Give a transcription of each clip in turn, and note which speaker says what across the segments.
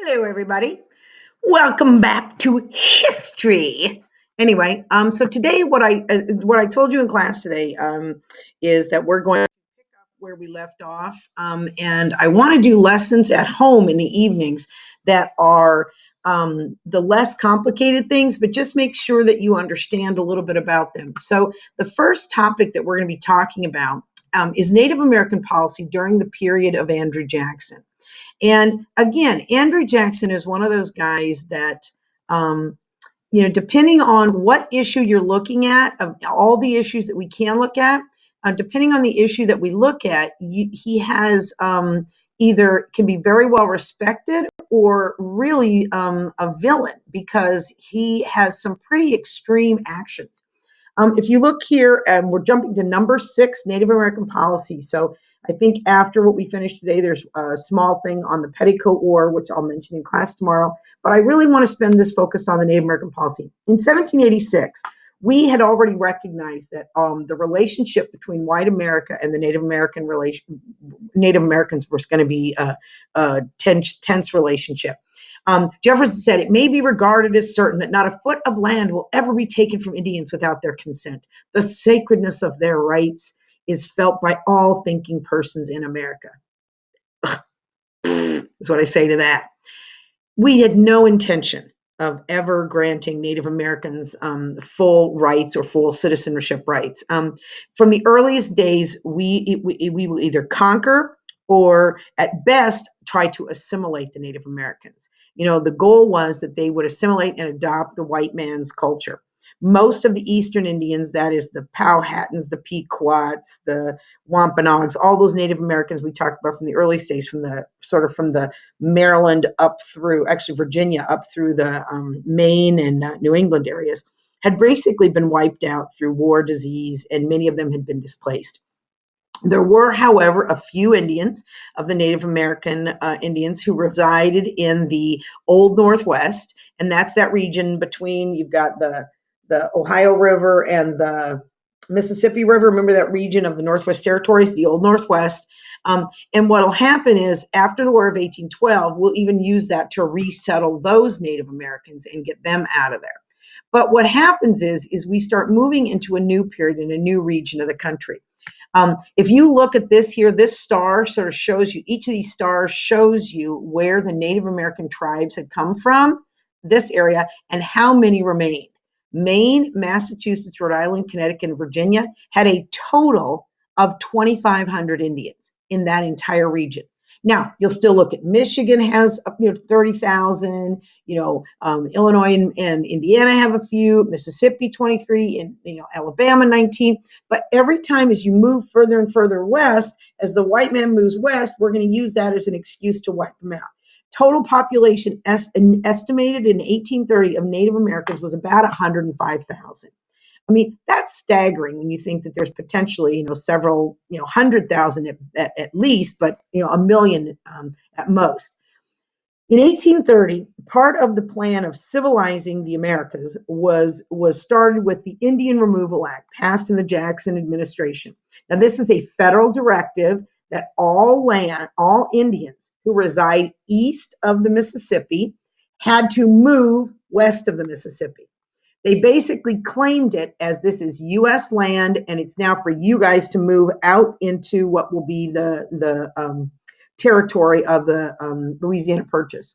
Speaker 1: Hello, everybody. Welcome back to history. Anyway, so today, what I told you in class today is that we're going to pick up where we left off, and I want to do lessons at home in the evenings that are the less complicated things, but just make sure that you understand a little bit about them. So, the first topic that we're going to be talking about is Native American policy during the period of Andrew Jackson. And again, Andrew Jackson is one of those guys that, um, depending on what issue you're looking at, of all the issues that we can look at, depending on the issue that we look at, he has either can be very well respected or really a villain because he has some pretty extreme actions. If you look here, we're jumping to number 6, Native American policy. So I think after what we finished today, there's a small thing on the Petticoat War, which I'll mention in class tomorrow. But I really want to spend this focused on the Native American policy. In 1786, we had already recognized that the relationship between white America and the Native Americans was going to be a tense relationship. Jefferson said, "It may be regarded as certain that not a foot of land will ever be taken from Indians without their consent. The sacredness of their rights is felt by all thinking persons in America." Is what I say to that. We had no intention of ever granting Native Americans full rights or full citizenship rights. From the earliest days, we will either conquer or at best try to assimilate the Native Americans. The goal was that they would assimilate and adopt the white man's culture. Most of the Eastern Indians, that is the Powhatans, the Pequots, the Wampanoags, all those Native Americans we talked about from the early states, from the Maryland up through, actually Virginia, up through the Maine and New England areas, had basically been wiped out through war, disease, and many of them had been displaced. There were, however, a few Indians of the Native American Indians who resided in the Old Northwest, and that's that region between, you've got the Ohio River and the Mississippi River. Remember that region of the Northwest Territories, the Old Northwest. And what will happen is after the War of 1812, we'll even use that to resettle those Native Americans and get them out of there. But what happens is we start moving into a new period in a new region of the country. If you look at this here, this star sort of shows you, each of these stars shows you where the Native American tribes had come from, this area, and how many remained. Maine, Massachusetts, Rhode Island, Connecticut, and Virginia had a total of 2,500 Indians in that entire region. Now, you'll still look at Michigan has 30,000, Illinois and Indiana have a few, Mississippi 23, and Alabama 19. But every time as you move further and further west, as the white man moves west, we're going to use that as an excuse to wipe them out. Total population estimated in 1830 of Native Americans was about 105,000. I mean, that's staggering when you think that there's potentially, several, 100,000 at least, but, a million at most. In 1830, part of the plan of civilizing the Americas was started with the Indian Removal Act, passed in the Jackson administration. Now, this is a federal directive that all Indians who reside east of the Mississippi had to move west of the Mississippi. They basically claimed it as this is U.S. land, and it's now for you guys to move out into what will be the territory of the Louisiana Purchase.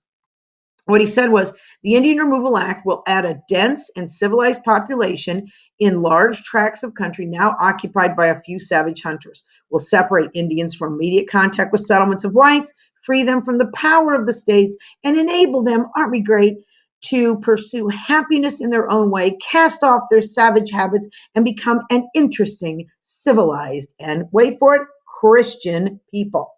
Speaker 1: What he said was the Indian Removal Act will add a dense and civilized population in large tracts of country now occupied by a few savage hunters. Will separate Indians from immediate contact with settlements of whites, free them from the power of the states, and enable them, aren't we great, to pursue happiness in their own way, cast off their savage habits, and become an interesting, civilized, and wait for it, Christian people.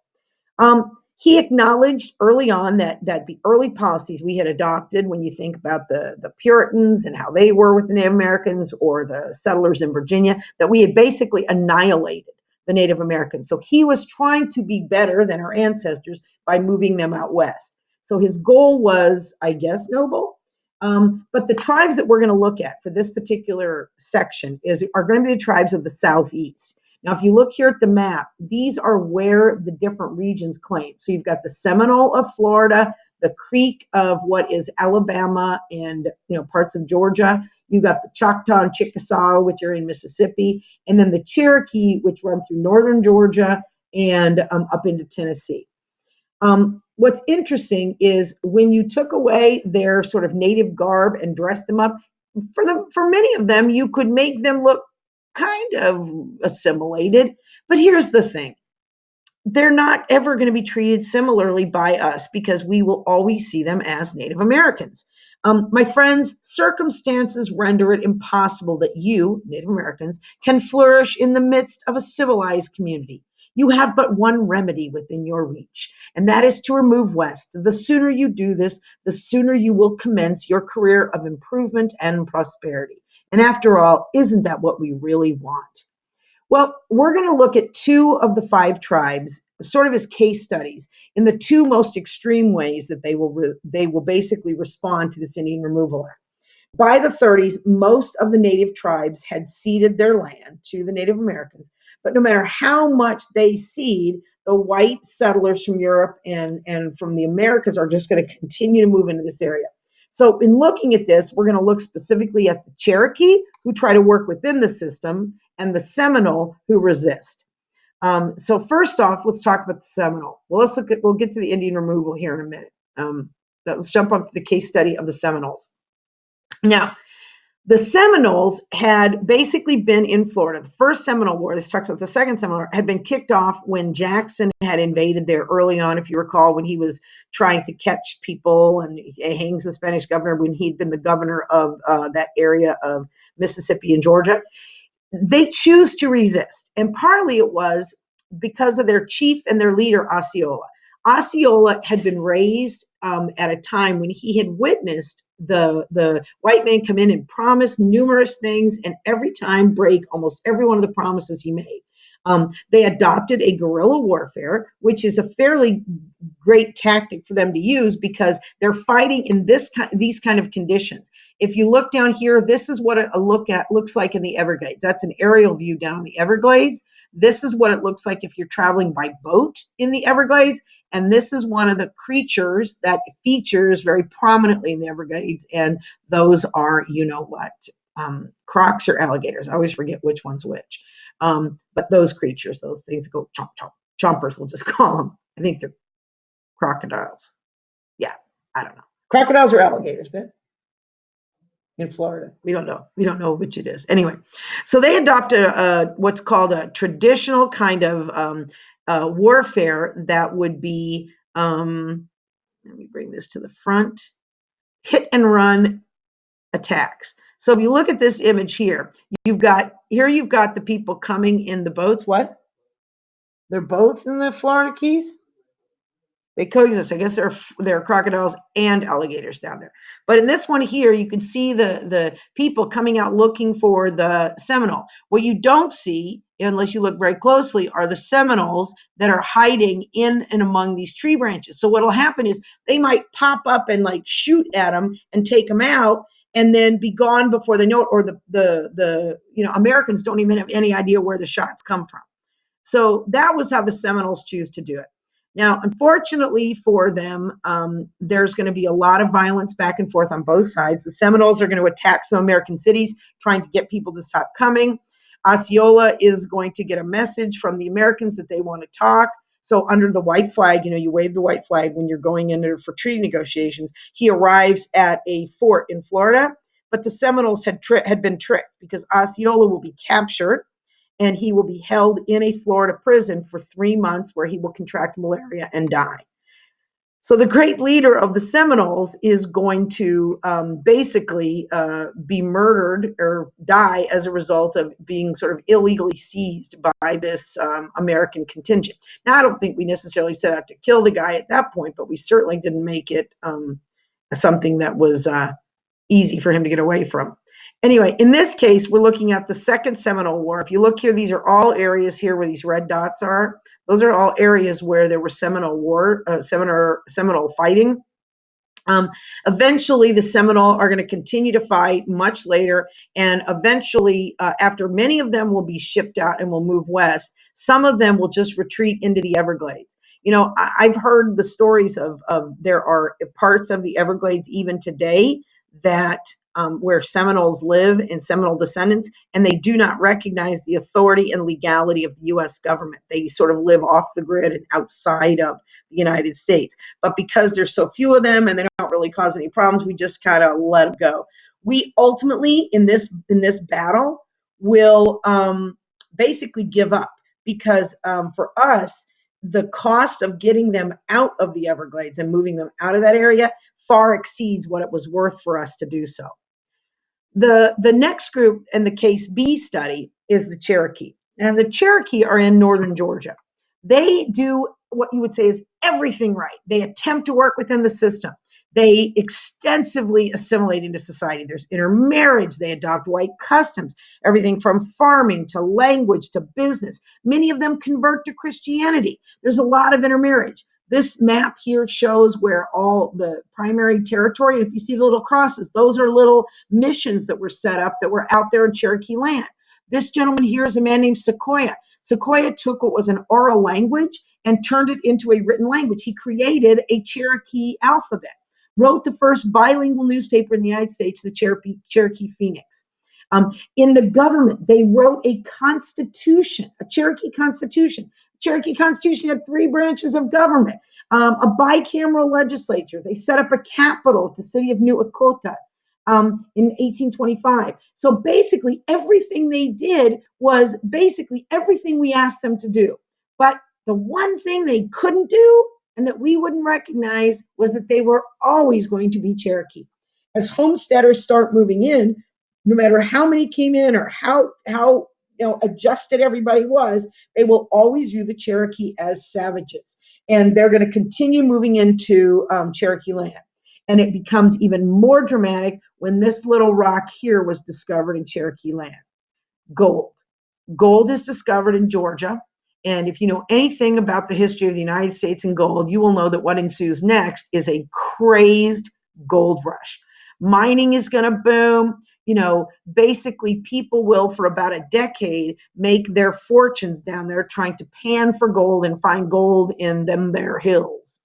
Speaker 1: He acknowledged early on that the early policies we had adopted, when you think about the Puritans and how they were with the Native Americans or the settlers in Virginia, that we had basically annihilated the Native Americans. So he was trying to be better than our ancestors by moving them out west. So his goal was, I guess, noble. But the tribes that we're going to look at for this particular section are going to be the tribes of the Southeast. Now, if you look here at the map, these are where the different regions claim. So you've got the Seminole of Florida, the Creek of what is Alabama and parts of Georgia. You got the Choctaw and Chickasaw, which are in Mississippi, and then the Cherokee, which run through northern Georgia and up into Tennessee. What's interesting is when you took away their sort of native garb and dressed them up, for many of them, you could make them look kind of assimilated. But here's the thing. They're not ever going to be treated similarly by us because we will always see them as Native Americans. My friends, circumstances render it impossible that you, Native Americans, can flourish in the midst of a civilized community. You have but one remedy within your reach, and that is to remove west. The sooner you do this, the sooner you will commence your career of improvement and prosperity. And after all, isn't that what we really want? Well, we're going to look at two of the five tribes, sort of as case studies, in the two most extreme ways that they will basically respond to this Indian Removal Act. By the 30s, most of the native tribes had ceded their land to the Native Americans, but no matter how much they cede, the white settlers from Europe and from the Americas are just going to continue to move into this area. So, in looking at this, we're going to look specifically at the Cherokee, who try to work within the system, and the Seminole, who resist. So, first off, let's talk about the Seminole. Well, we'll get to the Indian removal here in a minute. Let's jump up to the case study of the Seminoles. Now, the Seminoles had basically been in Florida. The first Seminole War, let's talk about the second Seminole, had been kicked off when Jackson had invaded there early on, if you recall, when he was trying to catch people and hangs the Spanish governor when he'd been the governor of that area of Mississippi and Georgia. They choose to resist. And partly it was because of their chief and their leader, Osceola. Osceola had been raised at a time when he had witnessed the white man come in and promise numerous things and every time break almost every one of the promises he made. They adopted a guerrilla warfare, which is a fairly great tactic for them to use because they're fighting in these kind of conditions. If you look down here, this is what looks like in the Everglades. That's an aerial view down in the Everglades. This is what it looks like if you're traveling by boat in the Everglades. And this is one of the creatures that features very prominently in the Everglades. And those are, crocs or alligators. I always forget which one's which. But those creatures, those things that go chomp, chomp, chompers, we'll just call them. I think they're crocodiles. Yeah, I don't know. Crocodiles or alligators, Ben? In Florida. We don't know. We don't know which it is. Anyway, so they adopted what's called a traditional kind of warfare that would be, let me bring this to the front, hit and run attacks. So if you look at this image here, you've got the people coming in the boats. What? They're both in the Florida Keys? They coexist. I guess there are crocodiles and alligators down there. But in this one here, you can see the people coming out looking for the Seminole. What you don't see, unless you look very closely, are the Seminoles that are hiding in and among these tree branches. So what'll happen is they might pop up and like shoot at them and take them out and then be gone before they know it, or the Americans don't even have any idea where the shots come from. So that was how the Seminoles choose to do it. Now, unfortunately for them, there's going to be a lot of violence back and forth on both sides. The Seminoles are going to attack some American cities, trying to get people to stop coming. Osceola is going to get a message from the Americans that they want to talk. So under the white flag, you wave the white flag when you're going in for treaty negotiations. He arrives at a fort in Florida, but the Seminoles had been tricked because Osceola will be captured and he will be held in a Florida prison for 3 months where he will contract malaria and die. So the great leader of the Seminoles is going to basically be murdered or die as a result of being sort of illegally seized by this American contingent. Now, I don't think we necessarily set out to kill the guy at that point, but we certainly didn't make it something that was easy for him to get away from. Anyway, in this case, we're looking at the Second Seminole War. If you look here, these are all areas here where these red dots are. Those are all areas where there was Seminole fighting. Eventually, the Seminole are going to continue to fight much later, and eventually, after many of them will be shipped out and will move west, some of them will just retreat into the Everglades. I've heard the stories of there are parts of the Everglades even today that where Seminoles live and Seminole descendants, and they do not recognize the authority and legality of the U.S. government. They sort of live off the grid and outside of the United States. But because there's so few of them and they don't really cause any problems, we just kind of let them go. We ultimately, in this battle, will basically give up because for us, the cost of getting them out of the Everglades and moving them out of that area far exceeds what it was worth for us to do so. The next group in the Case B study is the Cherokee. And the Cherokee are in northern Georgia. They do what you would say is everything right. They attempt to work within the system. They extensively assimilate into society. There's intermarriage. They adopt white customs, everything from farming to language to business. Many of them convert to Christianity. There's a lot of intermarriage. This map here shows where all the primary territory, and if you see the little crosses, those are little missions that were set up that were out there in Cherokee land. This gentleman here is a man named Sequoyah. Sequoyah took what was an oral language and turned it into a written language. He created a Cherokee alphabet, wrote the first bilingual newspaper in the United States, the Cherokee Phoenix. In the government, they wrote a constitution, a Cherokee constitution. Cherokee Constitution had 3 branches of government, a bicameral legislature. They set up a capital at the city of New Echota in 1825. So basically, everything they did was basically everything we asked them to do. But the one thing they couldn't do and that we wouldn't recognize was that they were always going to be Cherokee. As homesteaders start moving in, no matter how many came in or how adjusted everybody was, they will always view the Cherokee as savages, and they're going to continue moving into Cherokee land. And it becomes even more dramatic when this little rock here was discovered in Cherokee land. Gold. Gold is discovered in Georgia. And if you know anything about the history of the United States and gold, you will know that what ensues next is a crazed gold rush. Mining is going to boom. Basically, people will, for about a decade, make their fortunes down there trying to pan for gold and find gold in their hills.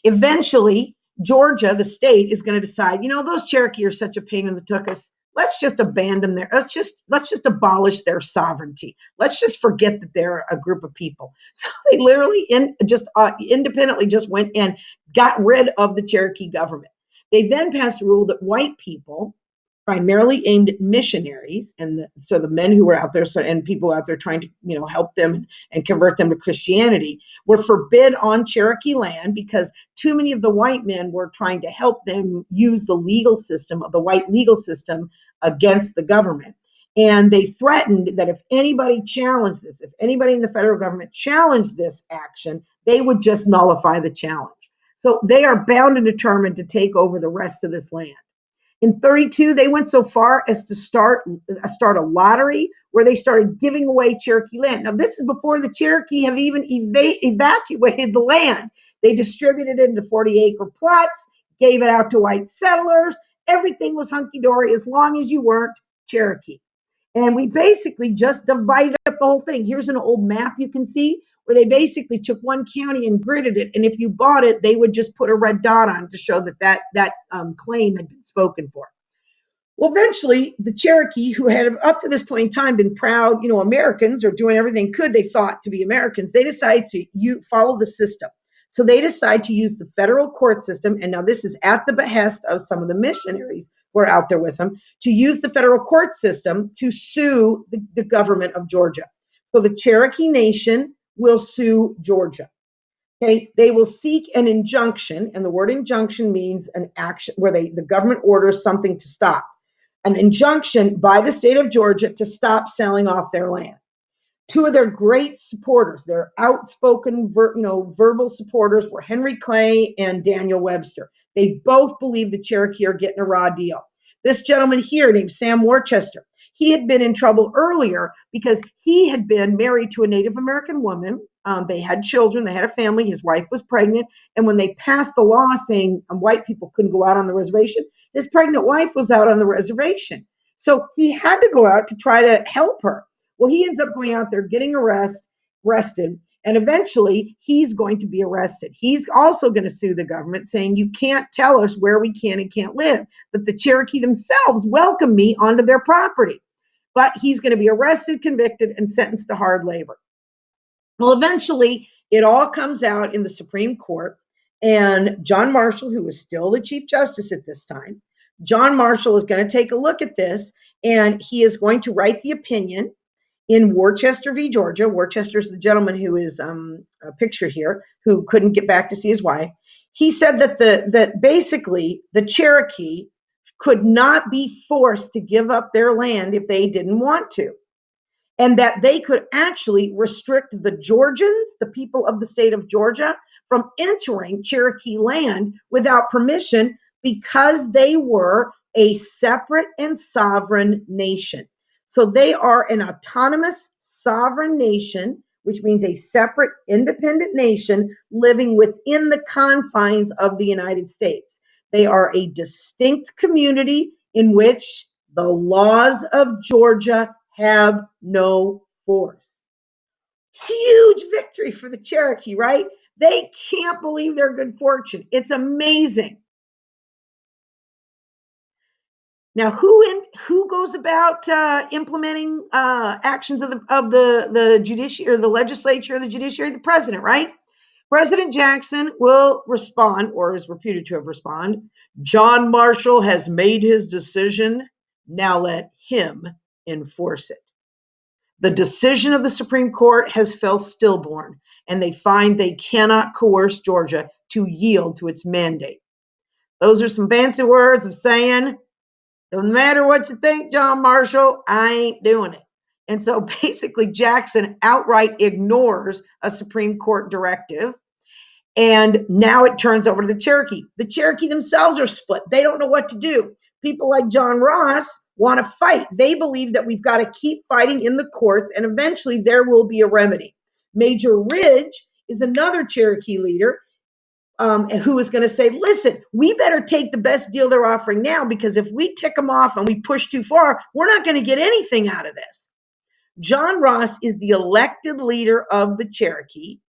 Speaker 1: Eventually, Georgia, the state, is going to decide, those Cherokee are such a pain in the tuchus. Let's just abandon let's just abolish their sovereignty. Let's just forget that they're a group of people. So they literally independently just went and got rid of the Cherokee government. They then passed a rule that white people, primarily aimed at missionaries, and so the men who were out there, and people out there trying to help them and convert them to Christianity, were forbid on Cherokee land because too many of the white men were trying to help them use the white legal system against the government. And they threatened that if anybody challenged this, if anybody in the federal government challenged this action, they would just nullify the challenge. So they are bound and determined to take over the rest of this land. In 32, they went so far as to start a lottery where they started giving away Cherokee land. Now, this is before the Cherokee have even evacuated the land. They distributed it into 40-acre plots, gave it out to white settlers. Everything was hunky-dory as long as you weren't Cherokee. And we basically just divided up the whole thing. Here's an old map you can see where they basically took one county and gridded it. And if you bought it, they would just put a red dot on it to show that claim had been spoken for. Well, eventually, the Cherokee, who had up to this point in time been proud, Americans, or doing everything they thought to be Americans, they decided to follow the system. So they decide to use the federal court system, and now this is at the behest of some of the missionaries who are out there with them, to use the federal court system to sue the government of Georgia. So the Cherokee Nation will sue Georgia. Okay, they will seek an injunction, and the word injunction means an action where the government orders something to stop. An injunction by the state of Georgia to stop selling off their land. Two of their great supporters, their outspoken, verbal supporters, were Henry Clay and Daniel Webster. They both believe the Cherokee are getting a raw deal. This gentleman here, named Sam Worcester, he had been in trouble earlier because he had been married to a Native American woman. They had children, they had a family, his wife was pregnant, and when they passed the law saying white people couldn't go out on the reservation, his pregnant wife was out on the reservation. So he had to go out to try to help her. Well, he ends up going out there, getting arrested, And eventually, he's going to be arrested. He's also going to sue the government, saying, you can't tell us where we can and can't live, that the Cherokee themselves welcome me onto their property. But he's going to be arrested, convicted, and sentenced to hard labor. Well, eventually, it all comes out in the Supreme Court, and John Marshall, who was still the Chief Justice at this time, John Marshall is going to take a look at this, and he is going to write the opinion in Worcester v. Georgia. Worcester is the gentleman who is a picture here, who couldn't get back to see his wife. He said that basically the Cherokee could not be forced to give up their land if they didn't want to, and that they could actually restrict the Georgians, the people of the state of Georgia, from entering Cherokee land without permission because they were a separate and sovereign nation. So they are an autonomous sovereign nation, which means a separate independent nation living within the confines of the United States. They are a distinct community in which the laws of Georgia have no force. Huge victory for the Cherokee, right? They can't believe their good fortune. It's amazing. Now, who goes about implementing actions of the judiciary, or the legislature, or the judiciary? The president, right? President Jackson will respond, or is reputed to have responded. John Marshall has made his decision. Now let him enforce it. The decision of the Supreme Court has fell stillborn, and they find they cannot coerce Georgia to yield to its mandate. Those are some fancy words of saying, no matter what you think, John Marshall, I ain't doing it. And so basically, Jackson outright ignores a Supreme Court directive. And now it turns over to the Cherokee. The Cherokee themselves are split. They don't know what to do. People like John Ross want to fight. They believe that we've got to keep fighting in the courts, and eventually there will be a remedy. Major Ridge is another Cherokee leader who is going to say, listen, we better take the best deal they're offering now, because if we tick them off and we push too far, we're not going to get anything out of this. John Ross is the elected leader of the Cherokee,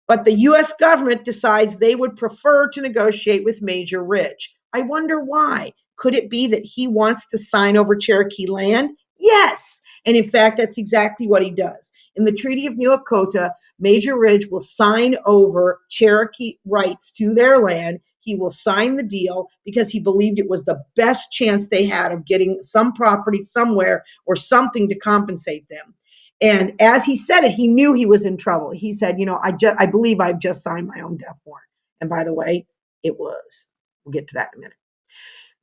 Speaker 1: but the U.S. government decides they would prefer to negotiate with Major Ridge. I wonder why. Could it be that he wants to sign over Cherokee land? Yes. And in fact, that's exactly what he does. In the Treaty of New Echota, Major Ridge will sign over Cherokee rights to their land. He will sign the deal because he believed it was the best chance they had of getting some property somewhere or something to compensate them. And as he said it, he knew he was in trouble. He said, I believe I've just signed my own death warrant. And by the way, it was. We'll get to that in a minute.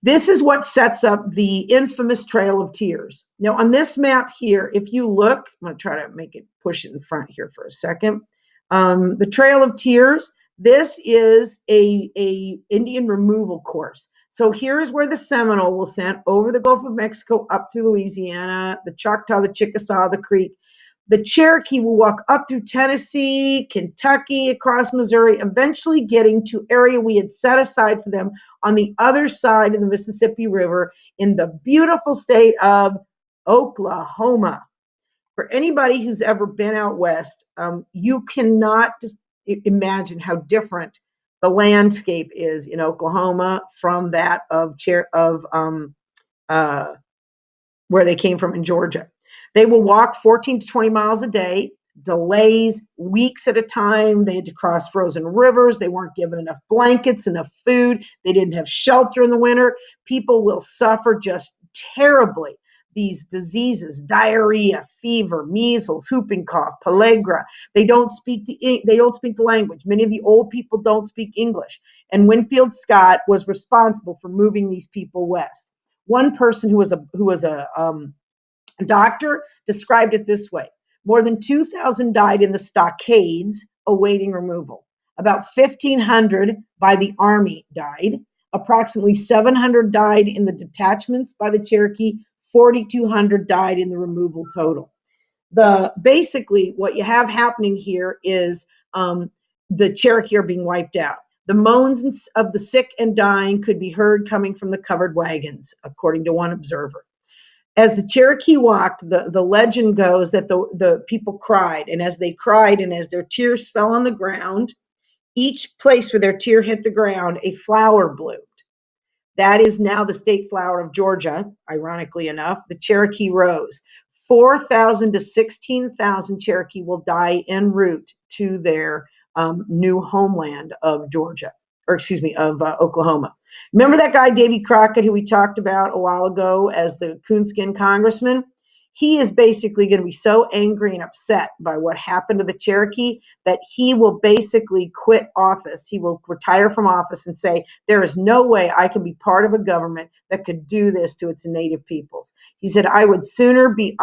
Speaker 1: This is what sets up the infamous Trail of Tears. Now, on this map here, if you look, I'm going to try to make it, push it in front here for a second. The Trail of Tears, this is a Indian removal course. So here's where the Seminole will send over the Gulf of Mexico, up through Louisiana, the Choctaw, the Chickasaw, the Creek. The Cherokee will walk up through Tennessee, Kentucky, across Missouri, eventually getting to area we had set aside for them on the other side of the Mississippi River in the beautiful state of Oklahoma. For anybody who's ever been out west, you cannot just imagine how different the landscape is in Oklahoma from that of where they came from in Georgia. They will walk 14 to 20 miles a day, delays, weeks at a time. They had to cross frozen rivers. They weren't given enough blankets, enough food. They didn't have shelter in the winter. People will suffer just terribly. These diseases, diarrhea, fever, measles, whooping cough, pellagra. They don't speak the language. Many of the old people don't speak English. And Winfield Scott was responsible for moving these people west. One person who was a doctor described it this way: more than 2,000 died in the stockades awaiting removal. About 1,500 by the Army died. Approximately 700 died in the detachments by the Cherokee. 4,200 died in the removal total. Basically, what you have happening here is the Cherokee are being wiped out. The moans of the sick and dying could be heard coming from the covered wagons, according to one observer. As the Cherokee walked, the legend goes that the people cried, and as they cried and as their tears fell on the ground, each place where their tear hit the ground, a flower bloomed. That is now the state flower of Georgia, ironically enough, the Cherokee rose. 4,000 to 16,000 Cherokee will die en route to their new homeland of Georgia, or excuse me, of Oklahoma. Remember that guy, Davy Crockett, who we talked about a while ago as the coonskin congressman? He is basically going to be so angry and upset by what happened to the Cherokee that he will basically quit office. He will retire from office and say, there is no way I can be part of a government that could do this to its native peoples. He said, I would sooner be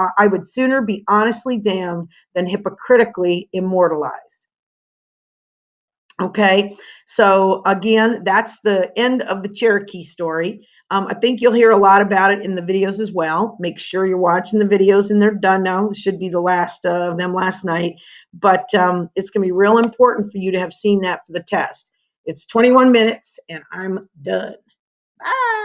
Speaker 1: honestly damned than hypocritically immortalized. Okay, so again, that's the end of the Cherokee story. I think you'll hear a lot about it in the videos as well. Make sure you're watching the videos, and they're done now. This should be the last of them last night, but it's going to be real important for you to have seen that for the test. It's 21 minutes, and I'm done. Bye.